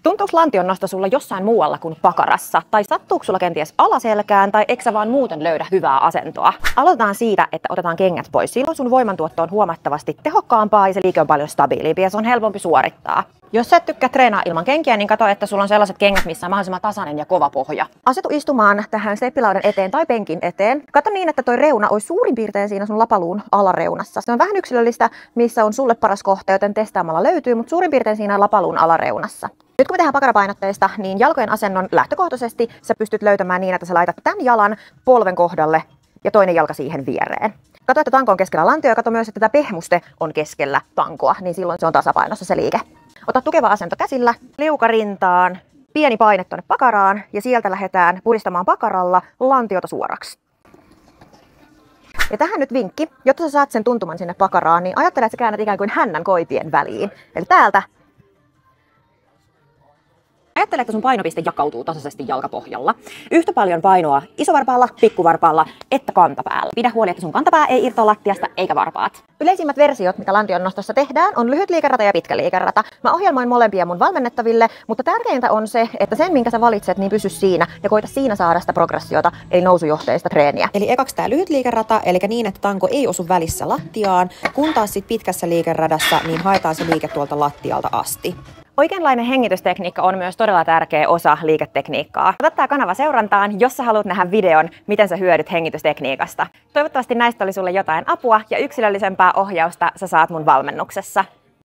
Tuntuuko lantionnosto sulla jossain muualla kuin pakarassa? Tai sattuuko sulla kenties alaselkään, tai eikö sä vaan muuten löydä hyvää asentoa? Aloitetaan siitä, että otetaan kengät pois. Silloin sun voimantuotto on huomattavasti tehokkaampaa ja se liike on paljon stabiilimpi ja se on helpompi suorittaa. Jos sä et tykkää treenaa ilman kenkiä, niin katso, että sulla on sellaiset kengät, missä on mahdollisimman tasainen ja kova pohja. Asetu istumaan tähän steppilaudan eteen tai penkin eteen. Kato niin, että toi reuna olisi suurin piirtein siinä sun lapaluun alareunassa. Se on vähän yksilöllistä, missä on sulle paras kohta, joten testaamalla löytyy, mutta suurin piirtein siinä lapaluun alareunassa. Nyt kun me tehdään pakarapainotteista, niin jalkojen asennon lähtökohtaisesti sä pystyt löytämään niin, että sä laitat tämän jalan polven kohdalle ja toinen jalka siihen viereen. Kato, että tanko on keskellä lantio ja kato myös, että tämä pehmuste on keskellä tankoa, niin silloin se on tasapainossa se liike. Ota tukeva asento käsillä, liuka rintaan, pieni paine tuonne pakaraan ja sieltä lähdetään puristamaan pakaralla lantiota suoraksi. Ja tähän nyt vinkki, jotta sä saat sen tuntuman sinne pakaraan, niin ajattele, että sä käännät ikään kuin hännän koipien väliin. Eli täältä. Ajattele, että sun painopiste jakautuu tasaisesti jalkapohjalla. Yhtä paljon painoa isovarpaalla, pikkuvarpaalla että kantapäällä. Pidä huoli, että sun kantapää ei irtoa lattiasta eikä varpaat. Yleisimmät versiot, mitä lantionnostossa tehdään, on lyhyt liikerata ja pitkä liikerata. Mä ohjelmoin molempia mun valmennettaville, mutta tärkeintä on se, että sen minkä sä valitset, niin pysy siinä ja koita siinä saada sitä progressiota, eli nousujohteista treeniä. Eli ekaksi tää lyhyt liikerata, eli niin, että tanko ei osu välissä lattiaan, kun taas sit pitkässä liikeradassa, niin haetaan se liike tuolta lattialta asti. Oikeanlainen hengitystekniikka on myös todella tärkeä osa liiketekniikkaa. Ota tää kanava seurantaan, jos sä haluat nähdä videon, miten sä hyödyt hengitystekniikasta. Toivottavasti näistä oli sulle jotain apua ja yksilöllisempää ohjausta sä saat mun valmennuksessa.